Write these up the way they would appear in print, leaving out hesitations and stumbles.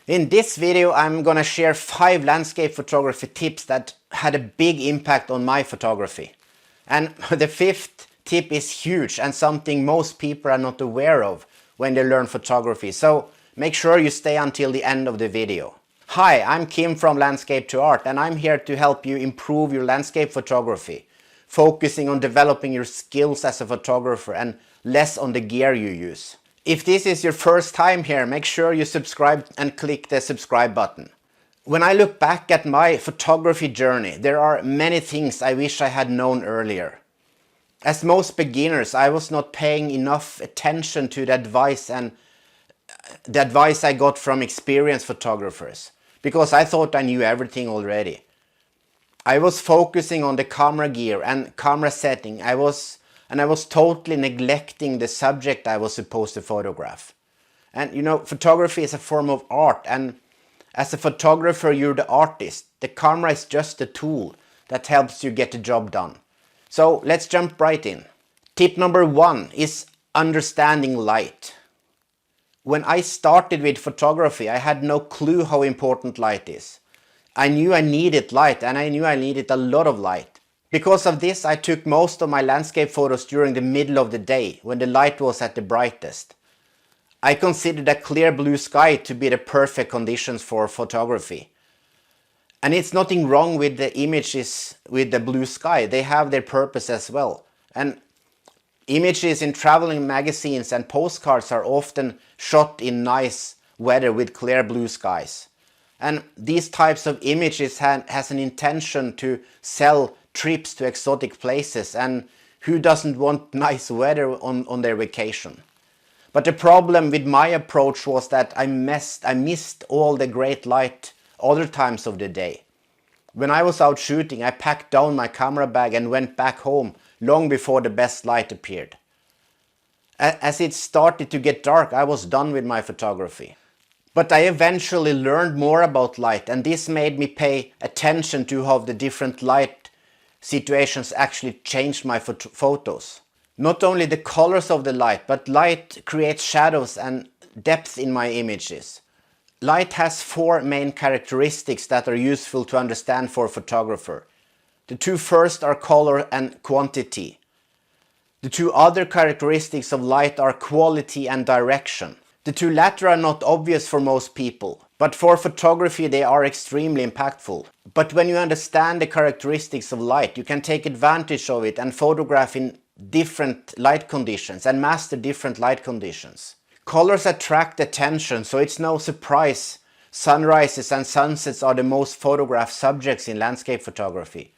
In this video I'm gonna share 5 landscape photography tips that had a big impact on my photography. And the 5th tip is huge and something most people are not aware of when they learn photography, so make sure you stay until the end of the video. Hi, I'm Kim from Landscape to Art, and I'm here to help you improve your landscape photography, focusing on developing your skills as a photographer and less on the gear you use. If this is your first time here, make sure you subscribe and click the subscribe button. When I look back at my photography journey, there are many things I wish I had known earlier. As most beginners, I was not paying enough attention to the advice I got from experienced photographers, because I thought I knew everything already. I was focusing on the camera gear and camera setting. I was totally neglecting the subject I was supposed to photograph. And you know, photography is a form of art, and as a photographer you're the artist. The camera is just a tool that helps you get the job done. So let's jump right in. Tip number 1 is understanding light. When I started with photography, I had no clue how important light is. I knew I needed light, and I knew I needed a lot of light. Because of this, I took most of my landscape photos during the middle of the day, when the light was at the brightest. I considered a clear blue sky to be the perfect conditions for photography. And it's nothing wrong with the images with the blue sky. They have their purpose as well. And images in traveling magazines and postcards are often shot in nice weather with clear blue skies. And these types of images has an intention to sell trips to exotic places, and who doesn't want nice weather on their vacation? But the problem with my approach was that I missed all the great light other times of the day. When I was out shooting, I packed down my camera bag and went back home long before the best light appeared. As it started to get dark, I was done with my photography. But I eventually learned more about light, and this made me pay attention to how the different light situations actually changed my photos. Not only the colors of the light, but light creates shadows and depth in my images. Light has 4 main characteristics that are useful to understand for a photographer. The 2 first are color and quantity. The 2 other characteristics of light are quality and direction. The 2 latter are not obvious for most people, but for photography they are extremely impactful. But when you understand the characteristics of light, you can take advantage of it and photograph in different light conditions and master different light conditions. Colors attract attention, so it's no surprise sunrises and sunsets are the most photographed subjects in landscape photography.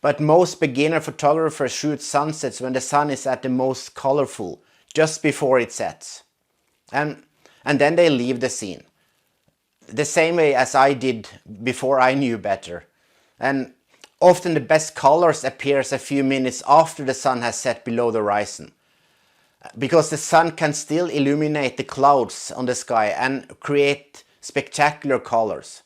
But most beginner photographers shoot sunsets when the sun is at the most colorful, just before it sets. And then they leave the scene. The same way as I did before I knew better. And often the best colors appears a few minutes after the sun has set below the horizon. Because the sun can still illuminate the clouds on the sky and create spectacular colors.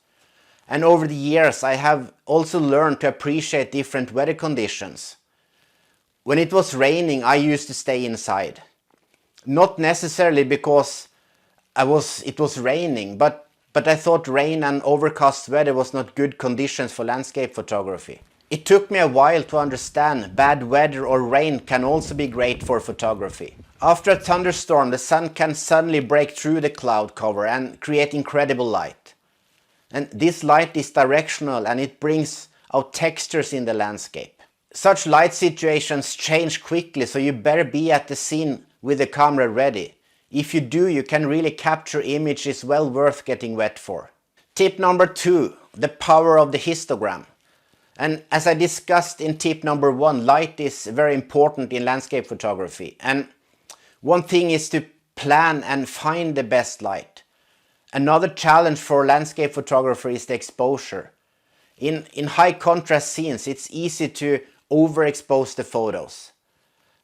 And over the years I have also learned to appreciate different weather conditions. When it was raining, I used to stay inside. Not necessarily because it was raining, but I thought rain and overcast weather was not good conditions for landscape photography. It took me a while to understand bad weather or rain can also be great for photography. After a thunderstorm, the sun can suddenly break through the cloud cover and create incredible light. And this light is directional and it brings out textures in the landscape. Such light situations change quickly, so you better be at the scene with the camera ready. If you do, you can really capture images well worth getting wet for. Tip number 2, the power of the histogram. And as I discussed in tip number 1, light is very important in landscape photography. And one thing is to plan and find the best light. Another challenge for landscape photographer is the exposure. In high contrast scenes, it's easy to overexpose the photos.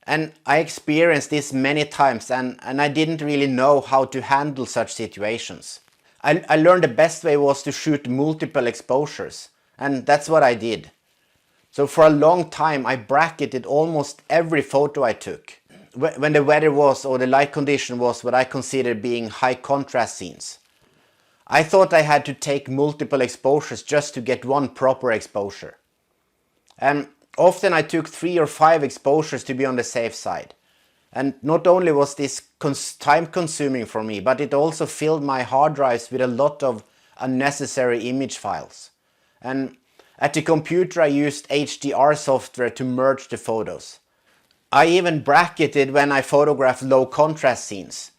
And I experienced this many times, and I didn't really know how to handle such situations. I learned the best way was to shoot multiple exposures, and that's what I did. So for a long time I bracketed almost every photo I took. When the weather was or the light condition was what I considered being high contrast scenes. I thought I had to take multiple exposures just to get one proper exposure. And often I took 3 or 5 exposures to be on the safe side. And not only was this time consuming for me, but it also filled my hard drives with a lot of unnecessary image files. And at the computer I used HDR software to merge the photos. I even bracketed when I photographed low contrast scenes,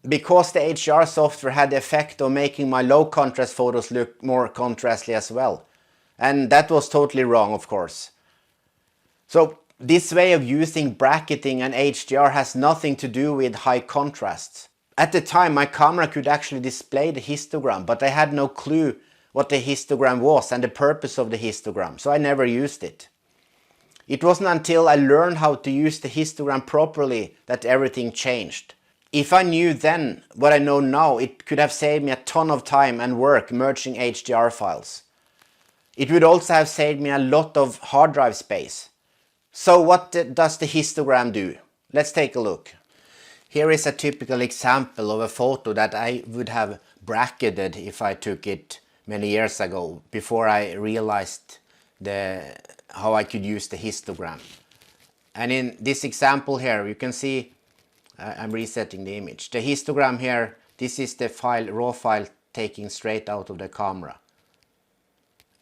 because the HDR software had the effect of making my low contrast photos look more contrastly as well. And that was totally wrong, of course. So this way of using bracketing and HDR has nothing to do with high contrast. At the time my camera could actually display the histogram, but I had no clue what the histogram was and the purpose of the histogram, so I never used it. It wasn't until I learned how to use the histogram properly that everything changed. If I knew then what I know now, it could have saved me a ton of time and work merging HDR files. It would also have saved me a lot of hard drive space. So what does the histogram do? Let's take a look. Here is a typical example of a photo that I would have bracketed if I took it many years ago, before I realized how I could use the histogram. And in this example here, you can see I'm resetting the image. The histogram here, this is the file, raw file taken straight out of the camera.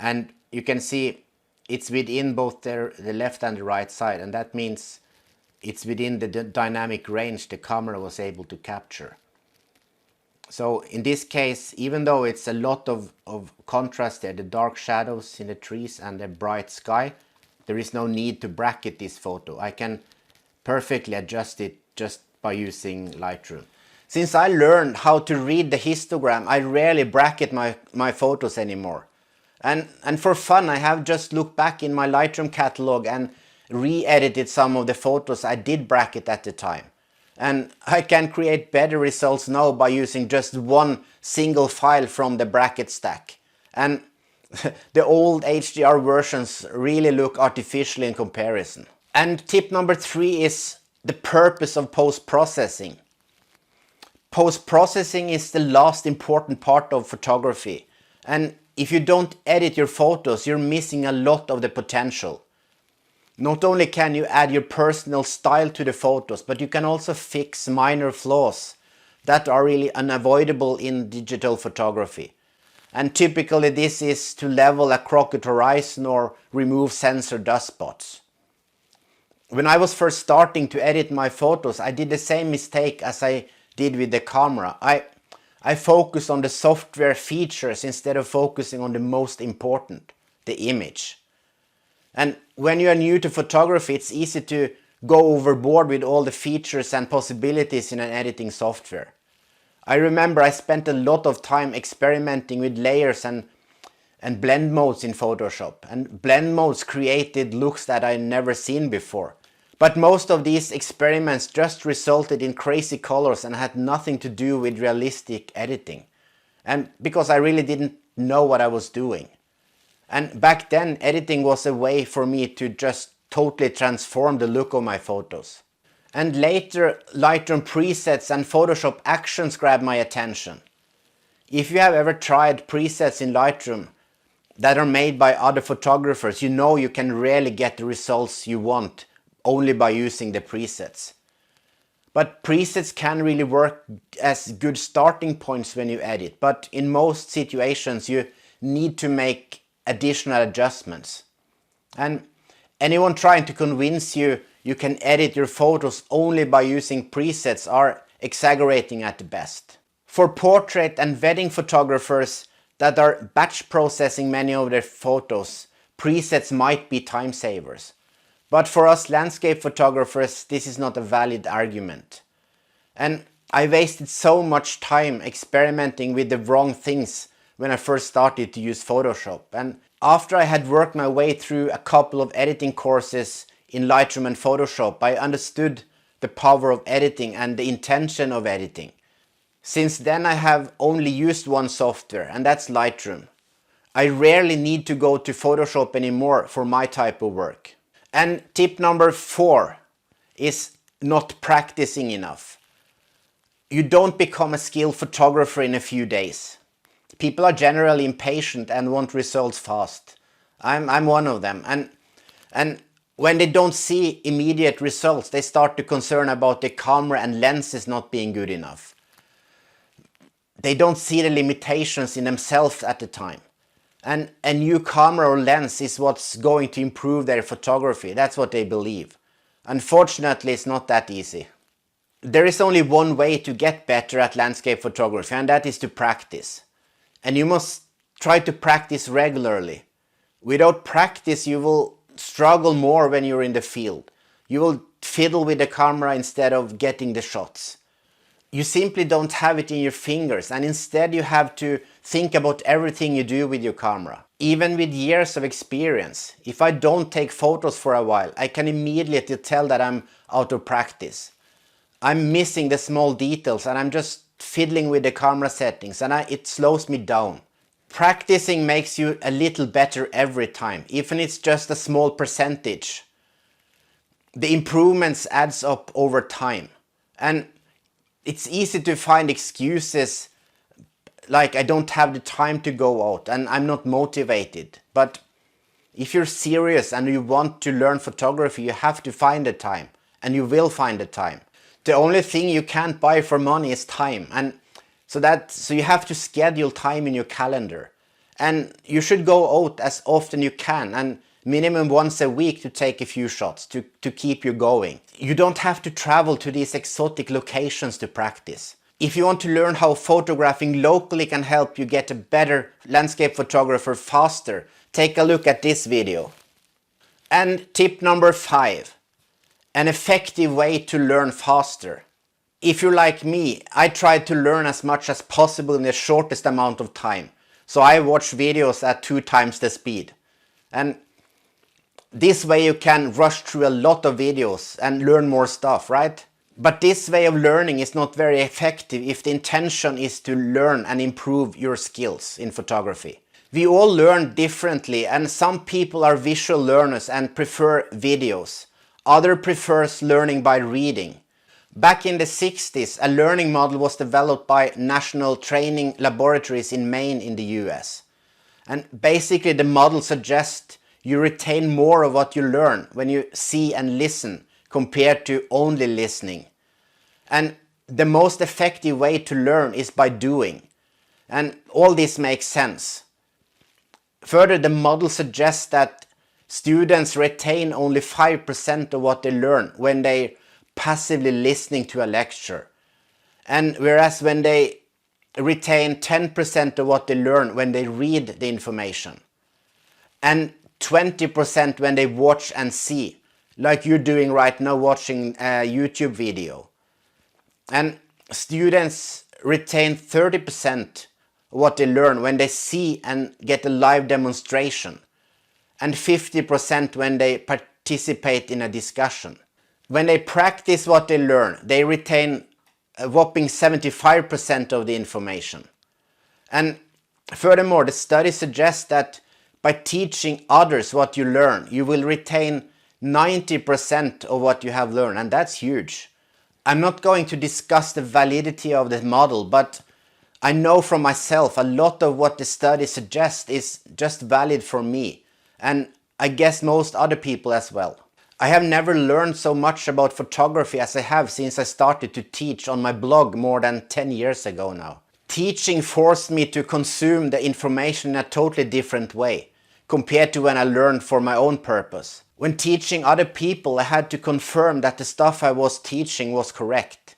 And you can see it's within both the left and the right side, and that means it's within the dynamic range the camera was able to capture. So in this case, even though it's a lot of contrast there, the dark shadows in the trees and the bright sky, there is no need to bracket this photo. I can perfectly adjust it just by using Lightroom. Since I learned how to read the histogram, I rarely bracket my photos anymore. And for fun, I have just looked back in my Lightroom catalog and re-edited some of the photos I did bracket at the time. And I can create better results now by using just one single file from the bracket stack. And the old HDR versions really look artificial in comparison. And tip number 3 is the purpose of post-processing. Post-processing is the last important part of photography. And if you don't edit your photos, you're missing a lot of the potential. Not only can you add your personal style to the photos, but you can also fix minor flaws that are really unavoidable in digital photography. And typically this is to level a crooked horizon or remove sensor dust spots. When I was first starting to edit my photos, I did the same mistake as I did with the camera. I focused on the software features instead of focusing on the most important, the image. And when you are new to photography, it's easy to go overboard with all the features and possibilities in an editing software. I remember I spent a lot of time experimenting with layers and blend modes in Photoshop. And blend modes created looks that I'd never seen before. But most of these experiments just resulted in crazy colors and had nothing to do with realistic editing. And because I really didn't know what I was doing. And back then, editing was a way for me to just totally transform the look of my photos. And later, Lightroom presets and Photoshop actions grabbed my attention. If you have ever tried presets in Lightroom that are made by other photographers, you know you can rarely get the results you want only by using the presets. But presets can really work as good starting points when you edit, but in most situations you need to make additional adjustments. And anyone trying to convince you you can edit your photos only by using presets are exaggerating at the best. For portrait and wedding photographers that are batch processing many of their photos, presets might be time savers. But for us landscape photographers, this is not a valid argument. And I wasted so much time experimenting with the wrong things when I first started to use Photoshop. And after I had worked my way through a couple of editing courses in Lightroom and Photoshop, I understood the power of editing and the intention of editing. Since then I have only used one software, and that's Lightroom. I rarely need to go to Photoshop anymore for my type of work. And tip number 4 is not practicing enough. You don't become a skilled photographer in a few days. People are generally impatient and want results fast. I'm one of them. And when they don't see immediate results, they start to concern about the camera and lenses not being good enough. They don't see the limitations in themselves at the time. And a new camera or lens is what's going to improve their photography. That's what they believe. Unfortunately, it's not that easy. There is only one way to get better at landscape photography, and that is to practice. And you must try to practice regularly. Without practice, you will struggle more when you're in the field. You will fiddle with the camera instead of getting the shots. You simply don't have it in your fingers, and instead you have to think about everything you do with your camera. Even with years of experience, if I don't take photos for a while, I can immediately tell that I'm out of practice. I'm missing the small details and I'm just fiddling with the camera settings, and it slows me down. Practicing makes you a little better every time, even if it's just a small percentage. The improvements adds up over time. And it's easy to find excuses like I don't have the time to go out and I'm not motivated. But if you're serious and you want to learn photography, you have to find the time, and you will find the time. The only thing you can't buy for money is time, and so you have to schedule time in your calendar. And you should go out as often you can, and minimum once a week to take a few shots to keep you going. You don't have to travel to these exotic locations to practice. If you want to learn how photographing locally can help you get a better landscape photographer faster, take a look at this video. And tip number 5, an effective way to learn faster. If you're like me, I try to learn as much as possible in the shortest amount of time. So I watch videos at 2 times the speed. And this way you can rush through a lot of videos and learn more stuff, right? But this way of learning is not very effective if the intention is to learn and improve your skills in photography. We all learn differently, and some people are visual learners and prefer videos. Others prefers learning by reading. Back in the 60s, a learning model was developed by National Training Laboratories in Maine in the US. And basically the model suggests you retain more of what you learn when you see and listen compared to only listening. And the most effective way to learn is by doing. And all this makes sense. Further, the model suggests that students retain only 5% of what they learn when they passively listening to a lecture. And whereas when they retain 10% of what they learn when they read the information. And 20% when they watch and see, like you're doing right now watching a YouTube video. And students retain 30% of what they learn when they see and get a live demonstration. And 50% when they participate in a discussion. When they practice what they learn, they retain a whopping 75% of the information. And furthermore, the study suggests that by teaching others what you learn, you will retain 90% of what you have learned, and that's huge. I'm not going to discuss the validity of the model, but I know from myself a lot of what the study suggests is just valid for me, and I guess most other people as well. I have never learned so much about photography as I have since I started to teach on my blog more than 10 years ago now. Teaching forced me to consume the information in a totally different way compared to when I learned for my own purpose. When teaching other people, I had to confirm that the stuff I was teaching was correct.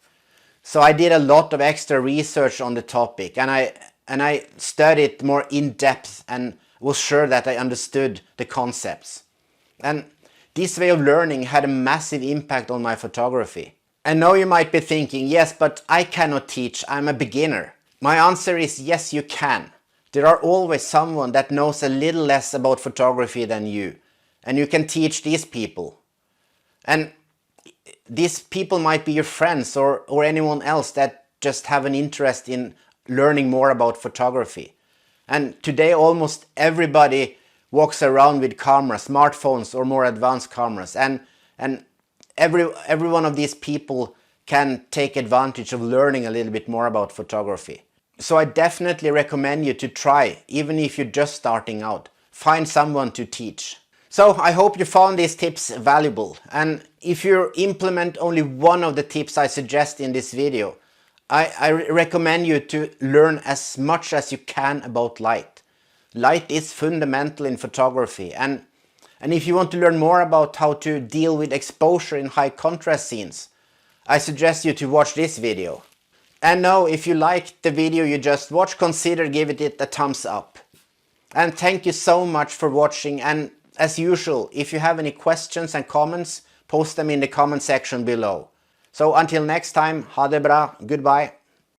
So I did a lot of extra research on the topic, and I studied more in depth and was sure that I understood the concepts. And this way of learning had a massive impact on my photography. And now you might be thinking, yes, but I cannot teach, I'm a beginner. My answer is yes, you can. There are always someone that knows a little less about photography than you, and you can teach these people. And these people might be your friends or anyone else that just have an interest in learning more about photography. And today almost everybody walks around with cameras, smartphones or more advanced cameras, and every one of these people can take advantage of learning a little bit more about photography. So I definitely recommend you to try, even if you're just starting out. Find someone to teach. So I hope you found these tips valuable, and if you implement only one of the tips I suggest in this video, I recommend you to learn as much as you can about light. Light is fundamental in photography, and if you want to learn more about how to deal with exposure in high contrast scenes, I suggest you to watch this video. And now, if you liked the video you just watched, consider giving it a thumbs up. And thank you so much for watching, and as usual, if you have any questions and comments, post them in the comment section below. So until next time, ha det bra, goodbye.